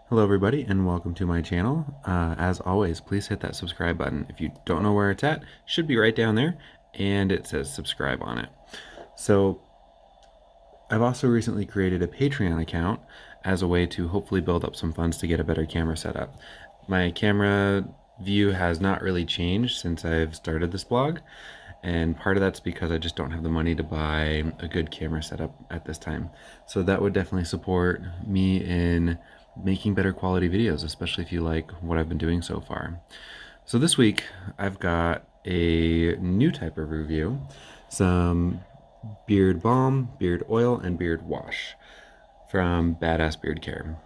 Hello everybody and welcome to my channel. As always, please hit that subscribe button. If you don't know where it's at, it should be right down there and it says subscribe on it. So I've also recently created a Patreon account as a way to hopefully build up some funds to get a better camera setup. My camera view has not really changed since I've started this blog, and part of that's because I just don't have the money to buy a good camera setup at this time. So that would definitely support me in making better quality videos, especially if you like what I've been doing so far. So this week I've got a new type of review, some beard balm, beard oil, and beard wash from Badass Beard Care.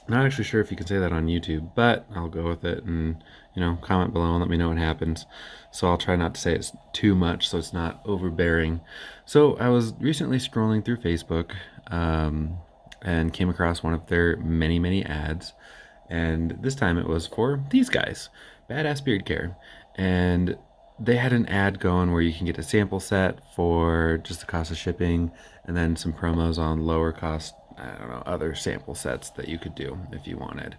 Not actually sure if you can say that on YouTube, but I'll go with it and, comment below and let me know what happens. So I'll try not to say it's too much so it's not overbearing. So I was recently scrolling through Facebook and came across one of their many ads. And this time it was for these guys, Badass Beard Care. And they had an ad going where you can get a sample set for just the cost of shipping and then some promos on lower cost, other sample sets that you could do if you wanted.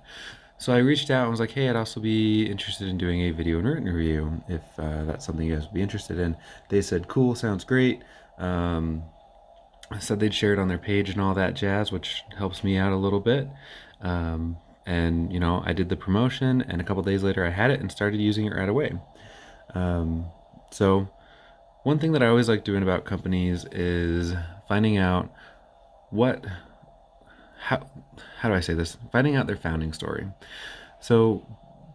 So I reached out and was like, hey, I'd also be interested in doing a video and written review if that's something you guys would be interested in. They said, cool, sounds great. Said they'd share it on their page and all that jazz, which helps me out a little bit. And I did the promotion, and a couple days later I had it and started using it right away. So one thing that I always like doing about companies is finding out how do I say this? Finding out their founding story. So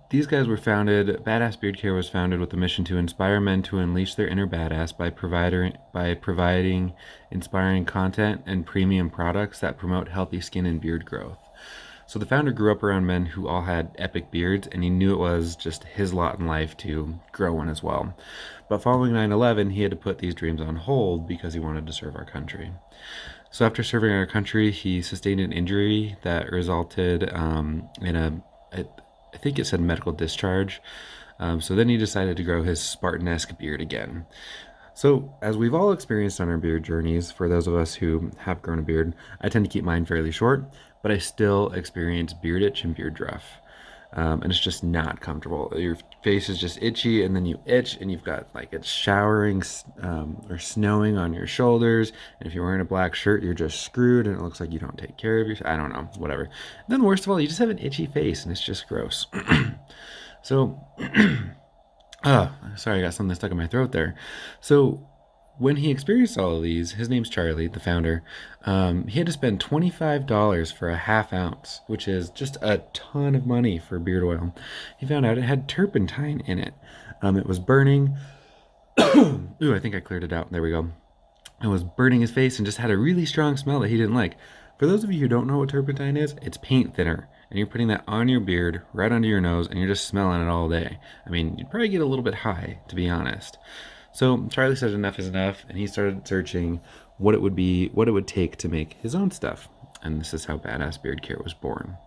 these guys were founded, Badass Beard Care was founded with the mission to inspire men to unleash their inner badass by providing inspiring content and premium products that promote healthy skin and beard growth. So the founder grew up around men who all had epic beards, and he knew it was just his lot in life to grow one as well. But following 9/11, he had to put these dreams on hold because he wanted to serve our country. So after serving our country, he sustained an injury that resulted in I think it said medical discharge. So then he decided to grow his Spartan-esque beard again. So, as we've all experienced on our beard journeys, for those of us who have grown a beard, I tend to keep mine fairly short, but I still experience beard itch and beard rough. And it's just not comfortable. Your face is just itchy, and then you itch, and you've got like it's showering or snowing on your shoulders. And if you're wearing a black shirt, you're just screwed, and it looks like you don't take care of yourself. I don't know, whatever. And then, worst of all, you just have an itchy face, and it's just gross. So, sorry, I got something stuck in my throat there. So, when he experienced all of these, his name's Charlie, the founder, he had to spend $25 for a half ounce, which is just a ton of money for beard oil. He found out it had turpentine in it. It was burning. Ooh, I think I cleared it out. There we go. It was burning his face and just had a really strong smell that he didn't like. For those of you who don't know what turpentine is, it's paint thinner. And you're putting that on your beard, right under your nose, and you're just smelling it all day. I mean, you'd probably get a little bit high, to be honest. So Charlie said enough is enough, and he started searching what it would take to make his own stuff. And this is how Badass Beard Care was born.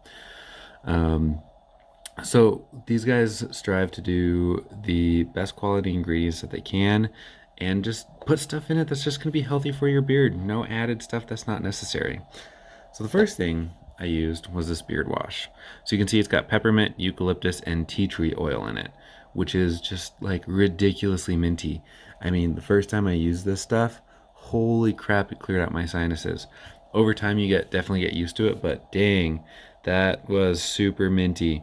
So these guys strive to do the best quality ingredients that they can and just put stuff in it that's just going to be healthy for your beard. No added stuff that's not necessary. So the first thing I used was this beard wash. So you can see it's got peppermint, eucalyptus, and tea tree oil in it, which is just like ridiculously minty. I mean, the first time I used this stuff, holy crap, it cleared out my sinuses. Over time, you definitely get used to it, but dang, that was super minty.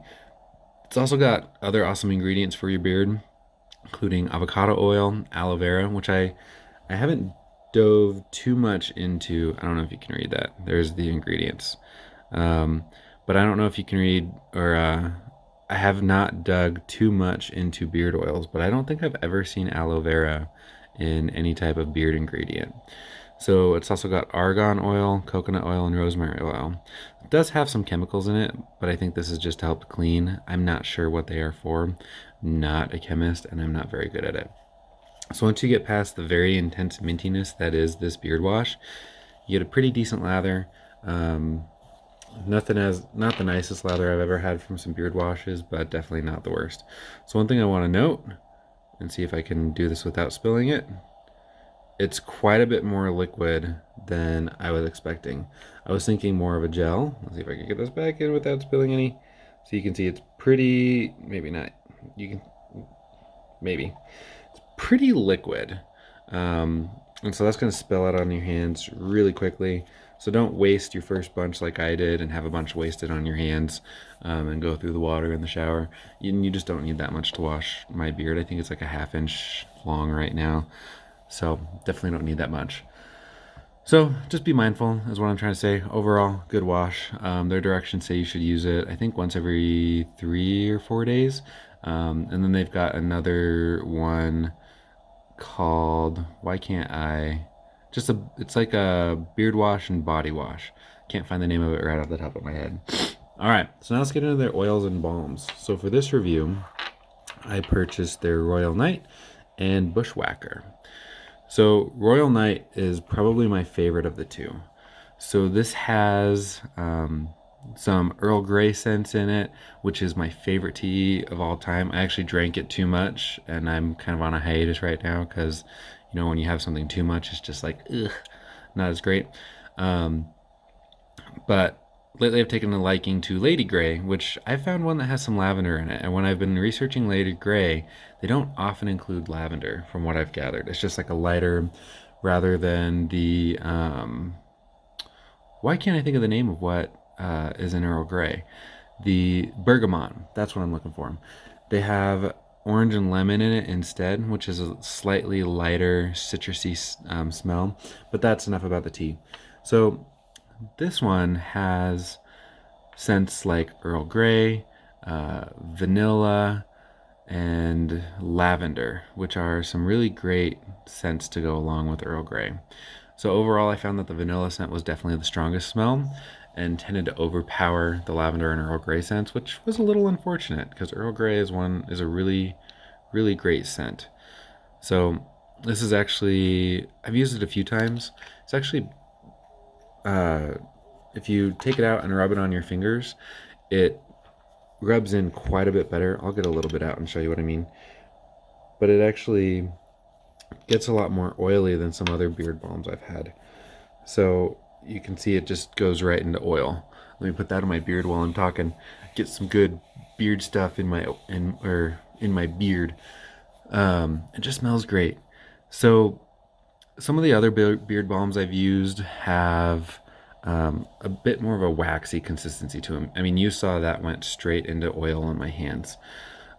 It's also got other awesome ingredients for your beard, including avocado oil, aloe vera, which I haven't dove too much into. I don't know if you can read that. There's the ingredients. But I don't know if you can read, or I have not dug too much into beard oils, but I don't think I've ever seen aloe vera in any type of beard ingredient. So it's also got argan oil, coconut oil, and rosemary oil. It does have some chemicals in it, but I think this is just to help clean. I'm not sure what they are for. I'm not a chemist, and I'm not very good at it. So once you get past the very intense mintiness that is this beard wash, you get a pretty decent lather. Not the nicest lather I've ever had from some beard washes, but definitely not the worst. So one thing I want to note, and see if I can do this without spilling it, it's quite a bit more liquid than I was expecting. I was thinking more of a gel. Let's see if I can get this back in without spilling any. So you can see it's pretty, maybe not, you can, maybe. It's pretty liquid. And so that's going to spill out on your hands really quickly. So don't waste your first bunch like I did and have a bunch wasted on your hands and go through the water in the shower. You just don't need that much to wash my beard. I think it's like a ½ inch long right now. So definitely don't need that much. So just be mindful is what I'm trying to say. Overall, good wash. Their directions say you should use it, I think, once every 3 or 4 days. And then they've got another one called, why can't I, it's like a beard wash and body wash. Can't find the name of it right off the top of my head. All right, so now let's get into their oils and balms. So for this review, I purchased their Royal Night and Bushwhacker. So Royal Night is probably my favorite of the two. So this has some Earl Grey scents in it, which is my favorite tea of all time. I actually drank it too much, and I'm kind of on a hiatus right now because, you know, when you have something too much, it's just like, ugh, not as great. But lately I've taken a liking to Lady Grey, which I found one that has some lavender in it. And when I've been researching Lady Grey, they don't often include lavender from what I've gathered. It's just like a lighter rather than the, why can't I think of the name of what is in Earl Grey? The bergamot, that's what I'm looking for. They have orange and lemon in it instead, which is a slightly lighter citrusy smell, but that's enough about the tea. So this one has scents like Earl Grey, vanilla, and lavender, which are some really great scents to go along with Earl Grey. So overall, I found that the vanilla scent was definitely the strongest smell and tended to overpower the lavender and Earl Grey scents, which was a little unfortunate because Earl Grey is a really, really great scent. So this is actually, I've used it a few times. It's actually, if you take it out and rub it on your fingers, it rubs in quite a bit better. I'll get a little bit out and show you what I mean. But it actually gets a lot more oily than some other beard balms I've had. So you can see it just goes right into oil. Let me put that on my beard while I'm talking. Get some good beard stuff in my beard. It just smells great. So some of the other beard balms I've used have a bit more of a waxy consistency to them. I mean, you saw that went straight into oil on my hands.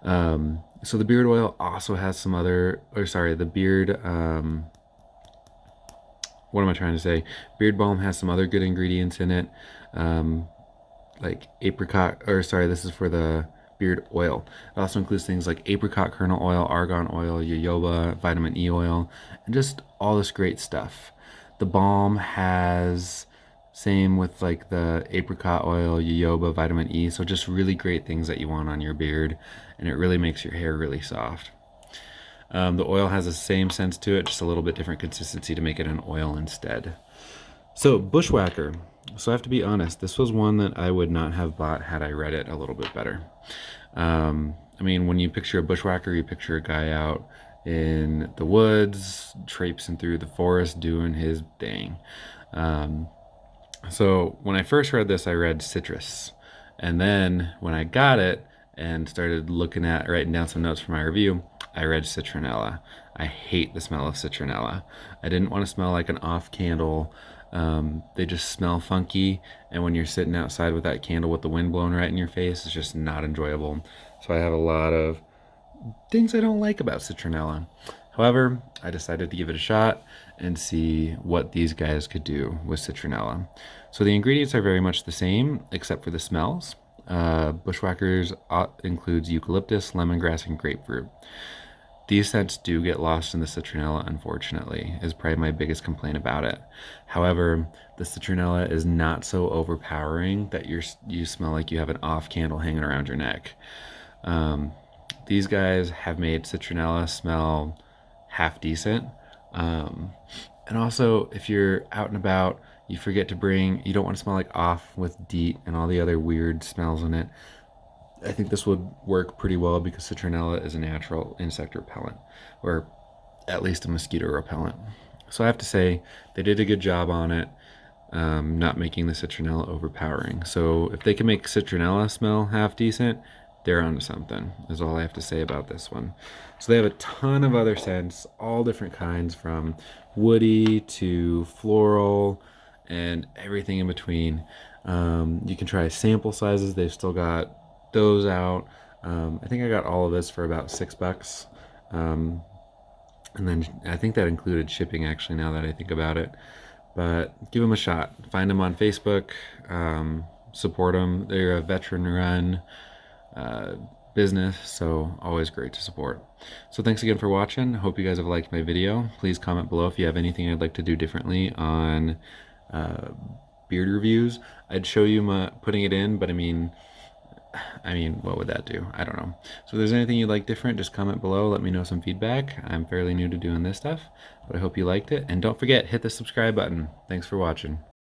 So the beard oil also has some other, the beard, what am I trying to say? Beard balm has some other good ingredients in it, like apricot, this is for the beard oil. It also includes things like apricot kernel oil, argan oil, jojoba, vitamin E oil, and just all this great stuff. The balm has, same with like the apricot oil, jojoba, vitamin E, so just really great things that you want on your beard, and it really makes your hair really soft. The oil has the same sense to it, just a little bit different consistency to make it an oil instead. So Bushwhacker. So I have to be honest, this was one that I would not have bought had I read it a little bit better. I mean, when you picture a bushwhacker, you picture a guy out in the woods, traipsing through the forest, doing his thing. So when I first read this, I read citrus. And then when I got it and started writing down some notes for my review, I read citronella. I hate the smell of citronella. I didn't want to smell like an off candle. They just smell funky, and when you're sitting outside with that candle with the wind blowing right in your face, it's just not enjoyable. So I have a lot of things I don't like about citronella. However, I decided to give it a shot and see what these guys could do with citronella. So the ingredients are very much the same, except for the smells. Bushwhackers includes eucalyptus, lemongrass, and grapefruit. These scents do get lost in the citronella, unfortunately, is probably my biggest complaint about it. However, the citronella is not so overpowering that you smell like you have an off candle hanging around your neck. These guys have made citronella smell half decent. And also, if you're out and about, you don't want to smell like off with DEET and all the other weird smells in it. I think this would work pretty well because citronella is a natural insect repellent, or at least a mosquito repellent. So I have to say, they did a good job on it, not making the citronella overpowering. So if they can make citronella smell half decent, they're onto something, is all I have to say about this one. So they have a ton of other scents, all different kinds, from woody to floral and everything in between. You can try sample sizes. They've still got those out. I think I got all of this for about $6. Um, and then I think that included shipping, actually, now that I think about it. But give them a shot. Find them on Facebook. Support them. They're a veteran-run uh, business, so always great to support. So thanks again for watching. Hope you guys have liked my video. Please comment below if you have anything I'd like to do differently on uh, beard reviews. I'd show you my putting it in, but I mean, what would that do? I don't know. So if there's anything you'd like different, just comment below. Let me know some feedback. I'm fairly new to doing this stuff, but I hope you liked it. And don't forget, hit the subscribe button. Thanks for watching.